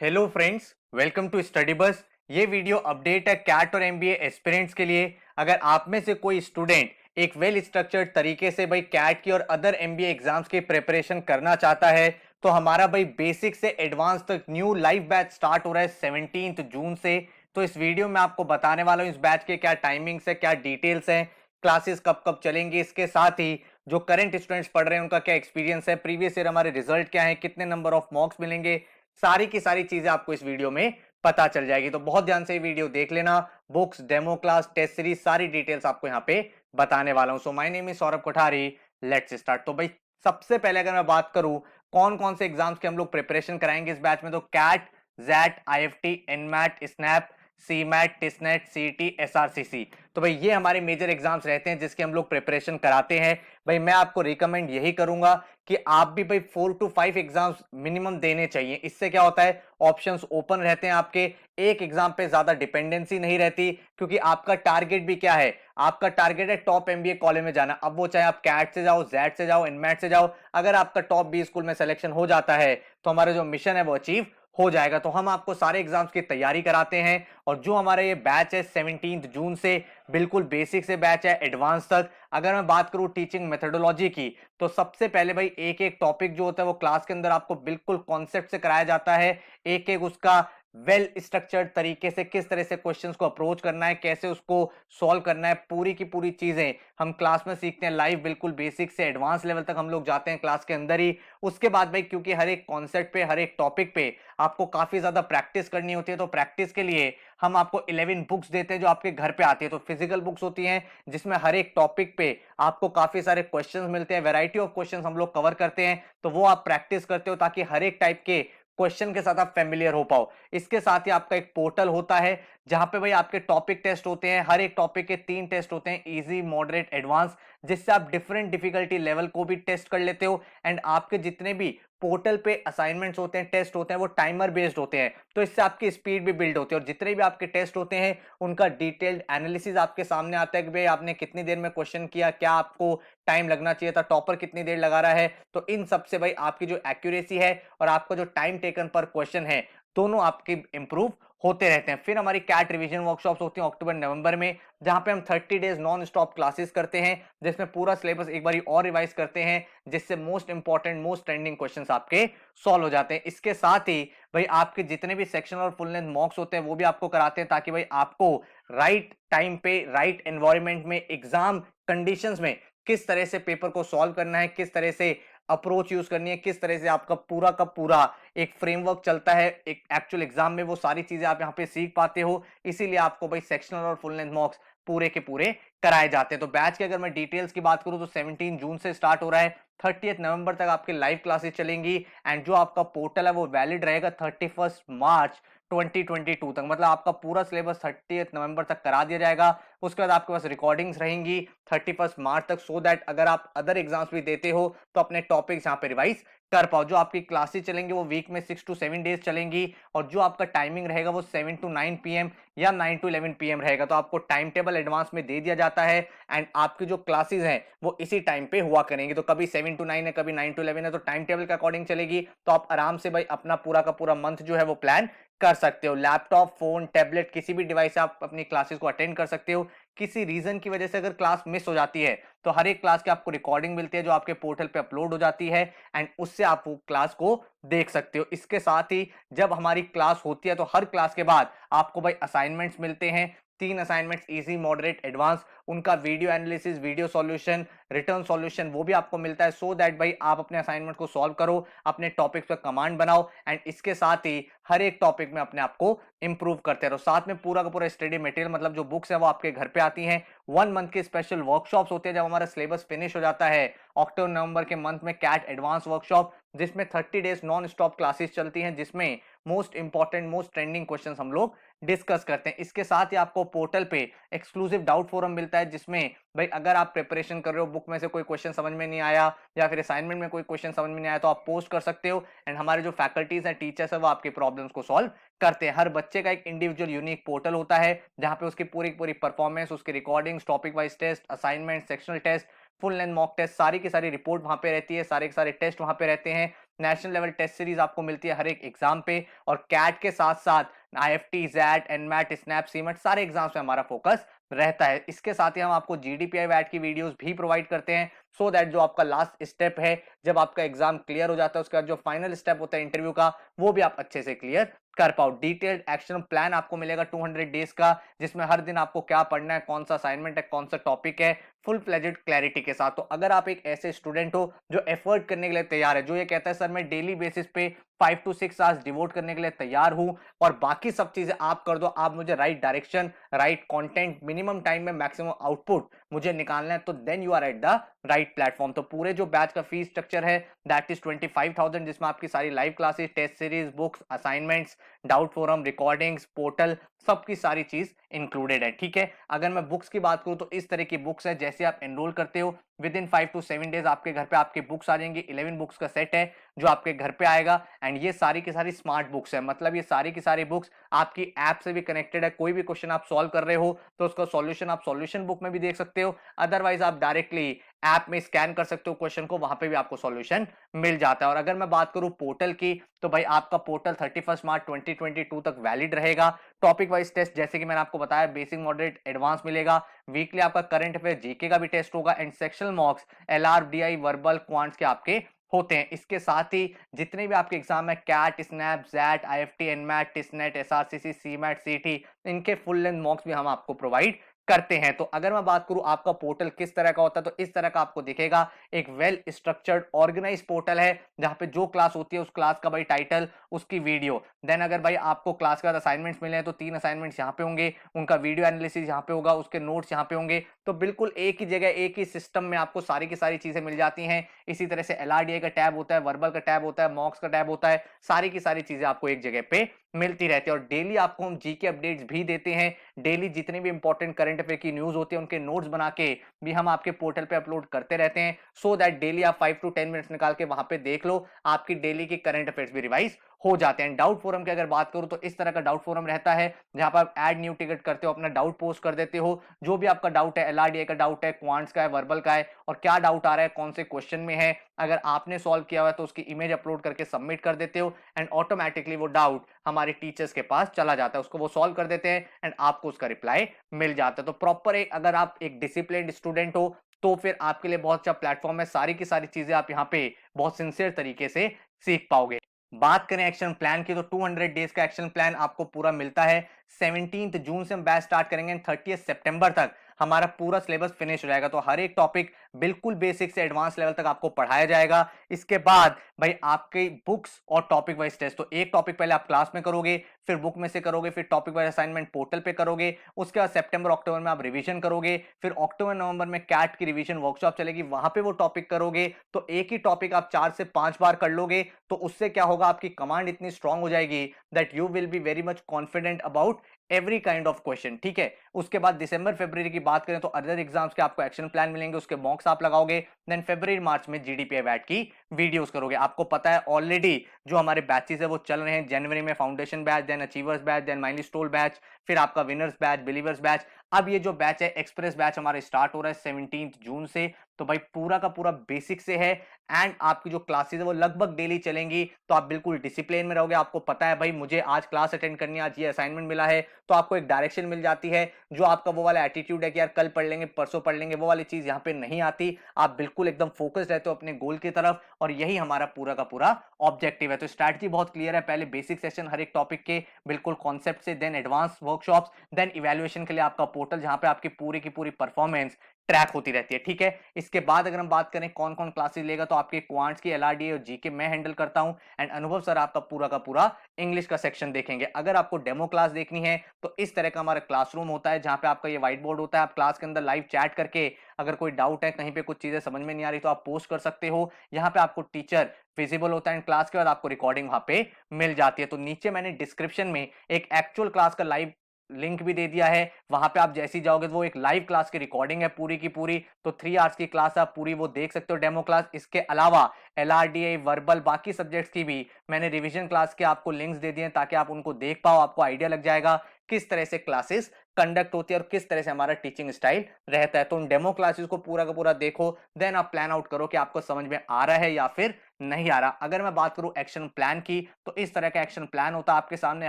Hello friends, welcome to study bus. ये video update है CAT और एमबीए एस्पिरेंट्स के लिए। अगर आप में से कोई स्टूडेंट एक वेल स्ट्रक्चर्ड तरीके से भाई कैट की और अदर एमबीए एग्जाम्स की प्रिपरेशन करना चाहता है तो हमारा भाई बेसिक से एडवांस तक न्यू लाइव बैच स्टार्ट हो रहा है 17 जून से। तो इस वीडियो में आपको बताने वाला हूँ इस बैच के क्या टाइमिंग्स है, क्या डिटेल्स हैं, क्लासेस कब कब चलेंगी, इसके साथ ही जो करंट स्टूडेंट्स पढ़ रहे हैं उनका क्या एक्सपीरियंस है, प्रीवियस ईयर हमारे रिजल्ट क्या है, कितने नंबर ऑफ मॉक्स मिलेंगे, सारी की सारी चीजें आपको इस वीडियो में पता चल जाएगी। तो बहुत ध्यान से ये वीडियो देख लेना। Books, demo class, test series, सारी डिटेल्स आपको यहाँ पे बताने वाला हूं। So my name is Saurabh Kothari. Let's start. तो भाई सबसे पहले अगर मैं बात करूं कौन कौन से एग्जाम्स के हम लोग प्रिपरेशन कराएंगे इस बैच में, तो CAT, XAT, IFT, NMAT, SNAP, CMAT, TISSNET, CT, SRCC. तो भाई ये हमारे मेजर एग्जाम्स रहते हैं जिसके हम लोग प्रिपरेशन कराते हैं। भाई मैं आपको रिकमेंड यही करूंगा कि आप भी भाई 4 to 5 एग्जाम्स मिनिमम देने चाहिए। इससे क्या होता है, ऑप्शंस ओपन रहते हैं आपके, एक एग्जाम पे ज्यादा डिपेंडेंसी नहीं रहती, क्योंकि आपका टारगेट भी क्या है, आपका टारगेट है टॉप एमबीए कॉलेज में जाना। अब वो चाहे आप कैट से जाओ, जैट से जाओ, एनमैट से जाओ, अगर आपका टॉप 20 स्कूल में सिलेक्शन हो जाता है तो हमारा जो मिशन है वो अचीव हो जाएगा। तो हम आपको सारे एग्जाम्स की तैयारी कराते हैं। और जो हमारा ये बैच है 17 जून से, बिल्कुल बेसिक से बैच है एडवांस तक। अगर मैं बात करूं टीचिंग मेथोडोलॉजी की, तो सबसे पहले भाई एक एक टॉपिक जो होता है वो क्लास के अंदर आपको बिल्कुल कॉन्सेप्ट से कराया जाता है। एक एक उसका वेल स्ट्रक्चर्ड तरीके से किस तरह से क्वेश्चंस को अप्रोच करना है, कैसे उसको सॉल्व करना है, पूरी की पूरी चीजें हम क्लास में सीखते हैं लाइव। बिल्कुल बेसिक से एडवांस लेवल तक हम लोग जाते हैं क्लास के अंदर ही। उसके बाद भाई क्योंकि हर एक कॉन्सेप्ट पे, हर एक टॉपिक पे आपको काफी ज्यादा प्रैक्टिस करनी होती है, तो प्रैक्टिस के लिए हम आपको 11 बुक्स देते हैं जो आपके घर पे आती है। तो फिजिकल बुक्स होती हैं जिसमें हर एक टॉपिक पे आपको काफी सारे क्वेश्चंस मिलते हैं, वैरायटी ऑफ क्वेश्चंस हम लोग कवर करते हैं। तो वो आप प्रैक्टिस करते हो ताकि हर एक टाइप के क्वेश्चन के साथ आप फेमिलियर हो पाओ। इसके साथ ही आपका एक पोर्टल होता है जहां पे भाई आपके टॉपिक टेस्ट होते हैं। हर एक टॉपिक के 3 टेस्ट होते हैं, इजी, मॉडरेट, एडवांस, जिससे आप डिफरेंट डिफिकल्टी लेवल को भी टेस्ट कर लेते हो। एंड आपके जितने भी पोर्टल पे असाइनमेंट्स होते हैं, टेस्ट होते हैं, वो टाइमर बेस्ड होते हैं, तो इससे आपकी स्पीड भी बिल्ड होती है। और जितने भी आपके टेस्ट होते हैं उनका डिटेल्ड एनालिसिस आपके सामने आता है कि भाई आपने कितनी देर में क्वेश्चन किया, क्या आपको टाइम लगना चाहिए था, टॉपर कितनी देर लगा रहा है। तो इन सब से भाई आपकी जो एक्यूरेसी है और आपका जो टाइम टेकन पर क्वेश्चन है, दोनों आपके इंप्रूव होते रहते हैं। फिर हमारी कैट रिवीजन वर्कशॉप्स होती हैं अक्टूबर नवंबर में, जहां पे हम 30 डेज नॉन स्टॉप क्लासेस करते हैं, जिसमें पूरा सिलेबस एक बार और रिवाइज करते हैं, जिससे most important, most trending questions आपके सॉल्व हो जाते हैं। इसके साथ ही भाई आपके जितने भी सेक्शन और फुल लेंथ मॉक्स होते हैं वो भी आपको कराते हैं, ताकि भाई आपको राइट टाइम पे, राइट एनवायरमेंट में, एग्जाम कंडीशंस में किस तरह से पेपर को सॉल्व करना है, किस तरह से अप्रोच यूज करनी है, किस तरह से आपका पूरा का पूरा एक फ्रेमवर्क चलता है एक एक्चुअल एग्जाम में, वो सारी चीजें आप यहाँ पे सीख पाते हो। इसीलिए आपको भाई सेक्शनल और फुल लेंथ मॉक्स पूरे के पूरे कराए जाते हैं। तो बैच की अगर मैं डिटेल्स की बात करूं तो 17 जून से स्टार्ट हो रहा है, 30 नवंबर तक आपके लाइव क्लासेस चलेंगी। एंड जो आपका पोर्टल है वो वैलिड रहेगा 31 मार्च 2022 तक, मतलब आपका पूरा सिलेबस 30 नवंबर तक करा दिया जाएगा। उसके बाद आपके पास रिकॉर्डिंग्स रहेंगी 31 मार्च तक, सो दैट अगर आप अदर एग्जाम्स भी देते हो तो अपने टॉपिक्स यहाँ पे रिवाइज कर पाओ। जो आपकी क्लासेस चलेंगे वो वीक में 6 to 7 डेज चलेंगी, और जो आपका टाइमिंग रहेगा वो 7 to 9 PM या 9 to 11 PM रहेगा। तो आपको टाइम टेबल एडवांस में दे दिया जाता है, एंड आपकी जो क्लासेस हैं वो इसी टाइम पे हुआ करेंगी। तो कभी 7 to 9 है, कभी 9 to 11 है, तो टाइम टेबल के अकॉर्डिंग चलेगी। तो आप आराम से भाई अपना पूरा का पूरा मंथ जो है वो प्लान कर सकते हो। लैपटॉप, फोन, टैबलेट, किसी भी डिवाइस से आप अपनी क्लासेस को अटेंड कर सकते हो। किसी रीजन की वजह से अगर क्लास मिस हो जाती है तो हर एक क्लास की आपको रिकॉर्डिंग मिलती है जो आपके पोर्टल पे अपलोड हो जाती है, एंड उससे आप वो क्लास को देख सकते हो। इसके साथ ही जब हमारी क्लास होती है तो हर क्लास के बाद आपको भाई असाइनमेंट्स मिलते हैं, 3 असाइनमेंट्स, इजी, मॉडरेट, एडवांस। उनका video analysis, video solution, return solution वो भी आपको मिलता है, सो दैट भाई आप अपने असाइनमेंट को सॉल्व करो, अपने टॉपिक्स पर कमांड बनाओ, एंड इसके साथ ही हर एक टॉपिक में अपने आप को इंप्रूव करते रहो। साथ में पूरा का पूरा स्टडी मटेरियल, मतलब जो बुक्स है वो आपके घर पे आती हैं। 1 मंथ के स्पेशल वर्कशॉप्स होते हैं जब हमारा सिलेबस फिनिश हो जाता है अक्टूबर नवंबर के मंथ में, कैट एडवांस वर्कशॉप, जिसमें 30 डेज नॉन स्टॉप क्लासेस चलती हैं, जिसमें most important, most trending questions हम लोग डिस्कस करते हैं। इसके साथ ही आपको पोर्टल पे एक्सक्लूसिव डाउट फोरम मिलता है, जिसमें भाई अगर आप प्रिपरेशन कर रहे हो, बुक में से कोई क्वेश्चन समझ में नहीं आया या फिर असाइनमेंट में कोई क्वेश्चन समझ में नहीं आया, तो आप पोस्ट कर सकते हो, एंड हमारे जो फैकल्टीज हैं, टीचर्स है, वो आपकी प्रॉब्लम्स को सॉल्व करते हैं। हर बच्चे का एक इंडिविजुअल यूनिक पोर्टल होता है जहां पे उसकी पूरी पूरी परफॉर्मेंस, उसकी recordings, topic wise test, assignment, sectional test, full length mock test, सारी की सारी रिपोर्ट वहां पे रहती है, सारे के सारे टेस्ट वहां पे रहते हैं। नेशनल लेवल टेस्ट सीरीज आपको मिलती है हर एक एग्जाम पे, और कैट के साथ साथ IFT, XAT, NMAT, SNAP, CMAT सारे एग्जाम्स में हमारा फोकस रहता है। इसके साथ ही हम आपको जीडीपीआई वैट की वीडियोस भी प्रोवाइड करते हैं, सो दैट जो आपका लास्ट स्टेप है, जब आपका एग्जाम क्लियर हो जाता है, उसके बाद जो फाइनल स्टेप होता है इंटरव्यू का, वो भी आप अच्छे से क्लियर कर पाओ। डिटेल्ड एक्शन प्लान आपको मिलेगा 200 डेज का, जिसमें हर दिन आपको क्या पढ़ना है, कौन सा असाइनमेंट है, कौन सा टॉपिक है, फुल फ्लेजेड क्लैरिटी के साथ। तो अगर आप एक ऐसे स्टूडेंट हो जो एफर्ट करने के लिए तैयार है, जो ये कहता है सर मैं डेली बेसिस पे 5 to 6 आवर्स डिवोट करने के लिए तैयार हूं, और बाकी सब चीजें आप कर दो, आप मुझे right direction, right content, minimum time में मैक्सिमम आउटपुट मुझे निकालना है, तो then you are at the right platform. तो पूरे जो बैच का फीस स्ट्रक्चर है दैट इज 25,000, जिसमें आपकी सारी live classes, test series, books, assignments, doubt forum, recordings, portal, सबकी सारी चीज इंक्लूडेड है। ठीक है, अगर मैं बुक्स की बात करूं तो इस तरह की बुक्स है, जैसे आप एनरोल करते हो विद इन 5 to 7 डेज आपके घर पे आपकी बुक्स आ जाएंगी। 11 बुक्स का सेट है जो आपके घर पे आएगा, एंड ये सारी की सारी स्मार्ट बुक्स है, मतलब ये सारी की सारी बुक्स आपकी ऐप से भी कनेक्टेड है। कोई भी क्वेश्चन आप सॉल्व कर रहे हो तो उसका सॉल्यूशन आप सॉल्यूशन बुक में भी देख सकते हो, अदरवाइज आप डायरेक्टली ऐप में स्कैन कर सकते हो क्वेश्चन को, वहां पे भी आपको सॉल्यूशन मिल जाता है। और अगर मैं बात करूं पोर्टल की, तो भाई आपका पोर्टल 31 मार्च 2022 तक वैलिड रहेगा। टॉपिक वाइज टेस्ट जैसे कि मैंने आपको बताया, बेसिक, मॉडरेट, एडवांस मिलेगा। वीकली आपका करंट अफेयर, जीके का भी टेस्ट होगा, and sectional मॉक्स, LR, DI, verbal, quants के आपके होते हैं। इसके साथ ही जितने भी आपके एग्जाम है, CAT, SNAP, XAT, IFT, NMAT, TISSNET, SRCC, CMAT, CT, इनके फुल लेंथ मॉक्स भी हम आपको प्रोवाइड करते हैं। तो अगर मैं बात करूं आपका पोर्टल किस तरह का होता है, तो इस तरह का आपको दिखेगा। एक वेल स्ट्रक्चर्ड ऑर्गेनाइज पोर्टल है, जहां पे जो क्लास होती है उस क्लास का भाई टाइटल, उसकी वीडियो, देन अगर भाई आपको क्लास के बाद असाइनमेंट्स मिले हैं तो 3 असाइनमेंट्स यहाँ पे होंगे, उनका वीडियो एनालिसिस यहाँ पे होगा, उसके नोट्स यहाँ पे होंगे। तो बिल्कुल एक ही जगह, एक ही सिस्टम में आपको सारी की सारी चीजें मिल जाती हैं। इसी तरह से एलआरडीए का टैब होता है, वर्बल का टैब होता है, मॉक्स का टैब होता है, सारी की सारी चीजें आपको एक जगह पे मिलती रहती है। और डेली आपको हम जीके अपडेट्स भी देते हैं। डेली जितनी भी इंपॉर्टेंट करंट अफेयर की न्यूज होती है, उनके नोट्स बना के भी हम आपके पोर्टल पे अपलोड करते रहते हैं, सो दैट डेली आप 5 to 10 मिनट्स निकाल के वहां पे देख लो, आपकी डेली की करंट अफेयर्स भी रिवाइज हो जाते हैं। डाउट फोरम की अगर बात करूं तो इस तरह का डाउट फोरम रहता है, जहां पर आप ऐड न्यू टिकट करते हो, अपना डाउट पोस्ट कर देते हो, जो भी आपका डाउट है, एलआरडीए का डाउट है, क्वांट्स का है, वर्बल का है, और क्या डाउट आ रहा है, कौन से क्वेश्चन में है, अगर आपने सॉल्व किया हुआ है तो उसकी इमेज अपलोड करके सबमिट कर देते हो, एंड ऑटोमेटिकली वो डाउट हमारे टीचर्स के पास चला जाता है, उसको वो सॉल्व कर देते हैं, एंड आपको उसका रिप्लाई मिल जाता है। तो प्रॉपर एक, अगर आप एक डिसिप्लिन्ड स्टूडेंट हो तो फिर आपके लिए बहुत अच्छा प्लेटफॉर्म है। सारी की सारी चीजें आप यहाँ पे बहुत सिंसियर तरीके से सीख पाओगे। बात करें एक्शन प्लान की, तो 200 डेज का एक्शन प्लान आपको पूरा मिलता है। 17 जून से हम बैच स्टार्ट करेंगे, 30 सितंबर तक हमारा पूरा सिलेबस फिनिश हो जाएगा। तो हर एक टॉपिक बिल्कुल बेसिक से एडवांस लेवल तक आपको पढ़ाया जाएगा। इसके बाद भाई आपके बुक्स और टॉपिक वाइज टेस्ट, तो एक टॉपिक पहले आप क्लास में करोगे, फिर बुक में से करोगे, फिर टॉपिक वाइज असाइनमेंट पोर्टल पे करोगे, उसके बाद सितंबर अक्टूबर में आप रिवीजन करोगे, फिर अक्टूबर नवंबर में कैट की रिवीजन वर्कशॉप चलेगी, वहां पे वो टॉपिक करोगे। तो एक ही टॉपिक आप 4 से 5 बार कर लोगे, तो उससे क्या होगा, आपकी कमांड इतनी स्ट्रांग हो जाएगी that you will be very much confident about every kind of question. ठीक है, उसके बाद दिसंबर फरवरी की बात करें तो अदर एग्जाम्स के आपको एक्शन प्लान मिलेंगे, उसके मॉक्स आप लगाओगे, देन फरवरी मार्च में जीडीपीआई वैट की वीडियोस करोगे। आपको पता है ऑलरेडी जो हमारे बैचेस है वो चल रहे हैं। जनवरी में foundation batch, then achievers batch, then milestone batch, फिर आपका विनर्स बैच, बिलीवर्स बैच। अब ये जो बैच है एक्सप्रेस बैच हमारा स्टार्ट हो रहा है 17 जून से। तो भाई पूरा का पूरा बेसिक से है, एंड आपकी जो क्लासेस है वो लगभग डेली चलेंगी। तो आप बिल्कुल डिसिप्लिन में रहोगे, आपको पता है भाई मुझे आज क्लास अटेंड करनी है, आज ये असाइनमेंट मिला है, तो आपको एक डायरेक्शन मिल जाती है। जो आपका वो वाला एटीट्यूड है कि यार कल पढ़ लेंगे, परसों पढ़ लेंगे, वो वाली चीज यहाँ पे नहीं आती। आप बिल्कुल एकदम फोकस्ड रहते हो अपने गोल की तरफ, और यही हमारा पूरा का पूरा ऑब्जेक्टिव है। तो स्ट्रैटेजी बहुत क्लियर है, पहले बेसिक सेशन हर एक टॉपिक के बिल्कुल कॉन्सेप्ट से, then advance workshops, then evaluation के लिए आपका पोर्टल, जहां पे आपकी पूरी की पूरी परफॉर्मेंस ट्रैक होती रहती है। ठीक है, इसके बाद अगर हम बात करें कौन कौन क्लासेस लेगा, तो आपके क्वांट्स की, एलआरडीए और जीके मैं हैंडल करता हूं, एंड अनुभव सर आपका पूरा का पूरा इंग्लिश का सेक्शन देखेंगे। अगर आपको डेमो क्लास देखनी है तो इस तरह का हमारा क्लासरूम होता है, जहां पे आपका ये व्हाइट बोर्ड होता है। आप क्लास के अंदर लाइव चैट करके अगर कोई डाउट है, कहीं पे कुछ चीजें समझ में नहीं आ रही, तो आप पोस्ट कर सकते हो। यहाँ पे आपको टीचर विजिबल होता है, क्लास के बाद आपको रिकॉर्डिंग वहां पे मिल जाती है। तो नीचे मैंने डिस्क्रिप्शन में एक एक्चुअल क्लास का लाइव लिंक भी दे दिया है, वहां पे आप जैसे ही जाओगे तो वो एक लाइव क्लास की रिकॉर्डिंग है पूरी की पूरी। तो 3 आवर्स की क्लास आप पूरी वो देख सकते हो, डेमो क्लास। इसके अलावा एलआरडीए, वर्बल, बाकी सब्जेक्ट्स की भी मैंने रिवीजन क्लास के आपको लिंक्स दे दिए, ताकि आप उनको देख पाओ, आपको आइडिया लग जाएगा किस तरह से क्लासेस कंडक्ट होती है और किस तरह से हमारा टीचिंग स्टाइल रहता है। तो उन डेमो क्लासेस को पूरा का पूरा देखो, देन आप प्लान आउट करो कि आपको समझ में आ रहा है या फिर नहीं आ रहा। अगर मैं बात करूं एक्शन प्लान की, तो इस तरह का एक्शन प्लान होता है आपके सामने,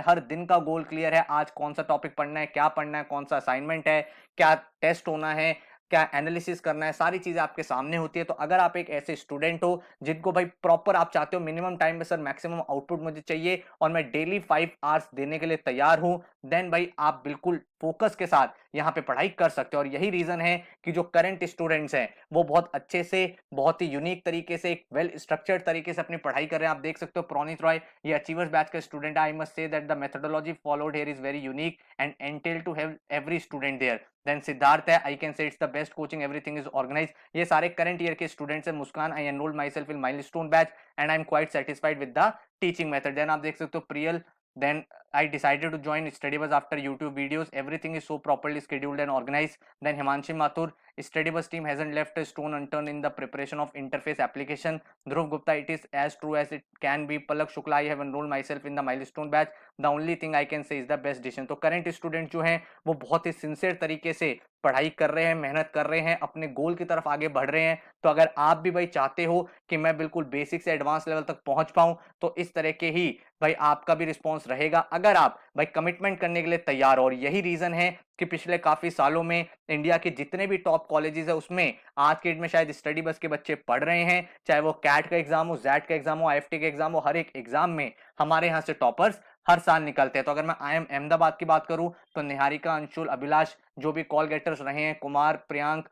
हर दिन का गोल क्लियर है, आज कौन सा टॉपिक पढ़ना है, क्या पढ़ना है, कौन सा असाइनमेंट है, क्या टेस्ट होना है, क्या एनालिसिस करना है, सारी चीजें आपके सामने होती है। तो अगर आप एक ऐसे स्टूडेंट हो जिनको भाई प्रॉपर आप चाहते हो मिनिमम टाइम में सर मैक्सिमम आउटपुट मुझे चाहिए और मैं डेली 5 आवर्स देने के लिए तैयार हूं, देन भाई आप बिल्कुल फोकस के साथ यहाँ पे पढ़ाई कर सकते हो। और यही रीजन है कि जो करंट स्टूडेंट्स हैं वो बहुत अच्छे से, बहुत ही यूनिक तरीके से, एक वेल स्ट्रक्चर्ड तरीके से अपनी पढ़ाई कर रहे हैं। आप देख सकते हो प्रोनीत रॉय ये अचीवर्स बैच का स्टूडेंट है। I must say that the methodology followed here is very unique and entail to have every student there. Then Siddharth है, I can say it's the best coaching, everything is organize. ये सारे current year के students हैं। Muskan, I enroll myself in milestone batch and I am quite satisfied with the teaching method. Then आप देख सकते हो Priyal, then I decided to join StudyBuzz after YouTube videos. Everything is so properly scheduled and organized. Then Himanshi Mathur, StudyBuzz team hasn't left a stone unturned in the preparation of interface application. Dhruv Gupta, it is as true as it can be. Palak Shukla, I have enrolled myself in the milestone batch. The only thing I can say is the best decision. तो current student जो हैं वो बहुत ही sincere तरीके से पढ़ाई कर रहे हैं, मेहनत कर रहे हैं, अपने गोल की तरफ आगे बढ़ रहे हैं। तो अगर आप भी भाई चाहते हो कि मैं बिल्कुल बेसिक से एडवांस लेवल तक पहुंच पाऊं, तो इस तरह के ही भाई आपका भी रिस्पॉन्स रहेगा अगर आप भाई कमिटमेंट करने के लिए तैयार हो। और यही रीजन है कि पिछले काफी सालों में इंडिया के जितने भी टॉप कॉलेजेस है उसमें आज के डेट में शायद स्टडी बस के बच्चे पढ़ रहे हैं। चाहे वो कैट का एग्जाम हो, जैट का एग्जाम हो, आईएफटी का एग्जाम हो, हर एक एग्जाम में हमारे यहाँ से टॉपर्स हर साल निकलते हैं। तो अगर मैं आई एम अहमदाबाद की बात करूं तो निहारिका, अंशुल, अभिलाष जो भी कॉल गेटर्स रहे हैं, कुमार, प्रियांक,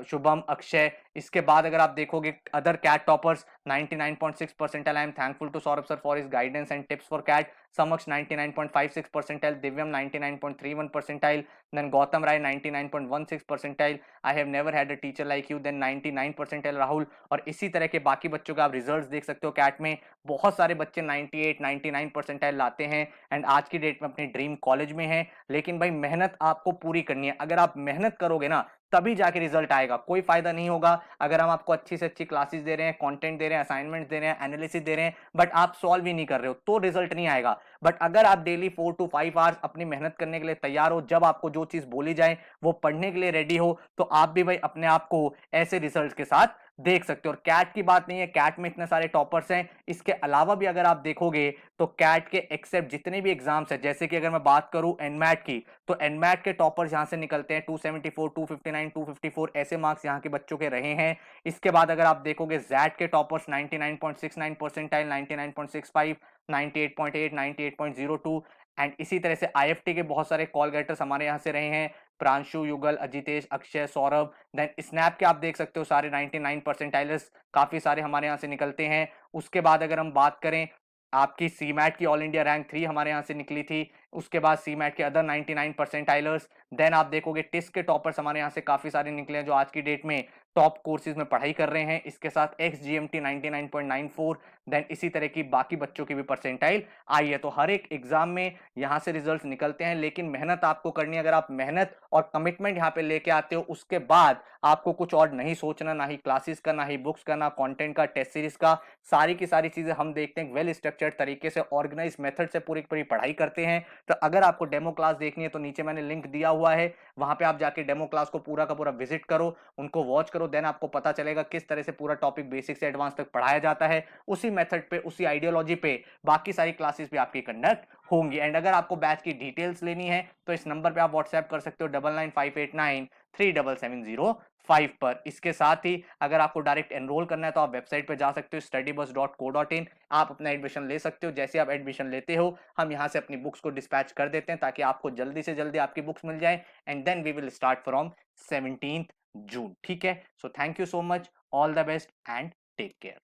शुभम, अक्षय, इसके बाद अगर आप देखोगे other CAT toppers 99.6 percentile. I am thankful to Saurabh sir for his guidance and tips for CAT. Samaksh 99.56 percentile, Divyam 99.31 percentile, then Gautam Rai 99.16 percentile. I have never had a teacher like you, then 99 percentile Rahul. और इसी तरह के बाकी बच्चों का आप रिजल्ट्स देख सकते हो कैट में, बहुत सारे बच्चे 98 99 परसेंटाइल लाते हैं एंड आज की डेट में अपनी ड्रीम कॉलेज में है। लेकिन भाई मेहनत आपको पूरी करनी है। अगर आप मेहनत करोगे ना तभी जाके रिजल्ट आएगा, कोई फायदा नहीं होगा अगर हम आपको अच्छी से अच्छी क्लासेस दे रहे हैं, कंटेंट दे रहे हैं, असाइनमेंट दे रहे हैं, एनालिसिस दे रहे हैं, बट आप सॉल्व ही नहीं कर रहे हो तो रिजल्ट नहीं आएगा। बट अगर आप डेली 4 to 5 आवर्स अपनी मेहनत करने के लिए तैयार हो, जब आपको जो चीज बोली जाए वो पढ़ने के लिए रेडी हो, तो आप भी भाई अपने आप को ऐसे रिजल्ट के साथ देख सकते हो। और कैट की बात नहीं है, कैट में इतने सारे टॉपर्स हैं, इसके अलावा भी अगर आप देखोगे तो कैट के एक्सेप्ट जितने भी एग्जाम्स हैं, जैसे कि अगर मैं बात करूं एनमैट की, तो एनमैट के टॉपर्स यहां से निकलते हैं 274, 259, 254 ऐसे मार्क्स यहां के बच्चों के रहे हैं। इसके बाद अगर आप देखोगे जैट के टॉपर्स 99.69 परसेंटाइल, 99.65, 98.8, 98.02 एंड इसी तरह से आईएफटी के बहुत सारे कॉल गेटर्स हमारे यहाँ से रहे हैं, प्रांशु, युगल, अजितेश, अक्षय, सौरभ। देन स्नैप के आप देख सकते हो सारे 99 परसेंटाइलर्स काफी सारे हमारे यहाँ से निकलते हैं। उसके बाद अगर हम बात करें आपकी सीमैट की, ऑल इंडिया रैंक 3 हमारे यहाँ से निकली थी। उसके बाद सीमैट के अदर 99 परसेंटाइलर्स। देन आप देखोगे टिस के टॉपर्स हमारे यहाँ से काफी सारे निकले हैं जो आज की डेट में टॉप कोर्सेज में पढ़ाई कर रहे हैं। इसके साथ एक्स जीएमटी 99.94, देन इसी तरह की बाकी बच्चों की भी परसेंटाइल आई है। तो हर एक एग्जाम में यहाँ से रिजल्ट निकलते हैं, लेकिन मेहनत आपको करनी है। अगर आप मेहनत और कमिटमेंट यहाँ पे लेके आते हो, उसके बाद आपको कुछ और नहीं सोचना, ना ही क्लासेस का, ना ही बुक्स का, ना कंटेंट का, टेस्ट सीरीज का, सारी की सारी चीजें हम देखते हैं वेल स्ट्रक्चर्ड तरीके से, ऑर्गेनाइज मेथड से पूरी पूरी पढ़ाई करते हैं। तो अगर आपको डेमो क्लास देखनी है तो नीचे मैंने लिंक दिया हुआ है, वहां पे आप जाके डेमो क्लास को पूरा का पूरा विजिट करो, उनको वॉच करो, देन आपको पता चलेगा किस तरह से पूरा टॉपिक बेसिक से एडवांस तक पढ़ाया जाता है। उसी मेथड पे, उसी आइडियोलॉजी पे बाकी सारी क्लासेस भी आपकी कंडक्ट होंगी। एंड अगर आपको बैच की डिटेल्स लेनी है तो इस नंबर पे आप व्हाट्सएप कर सकते हो 9958937705 पर। इसके साथ ही अगर आपको डायरेक्ट एनरोल करना है तो आप वेबसाइट पे जा सकते हो studybuzz.co.in, आप अपना एडमिशन ले सकते हो। जैसे आप एडमिशन लेते हो हम यहाँ से अपनी बुक्स को डिस्पैच कर देते हैं ताकि आपको जल्दी से जल्दी आपकी बुक्स मिल जाए and then we will start from 17th June. ठीक है, so thank you so much, all the best and take care.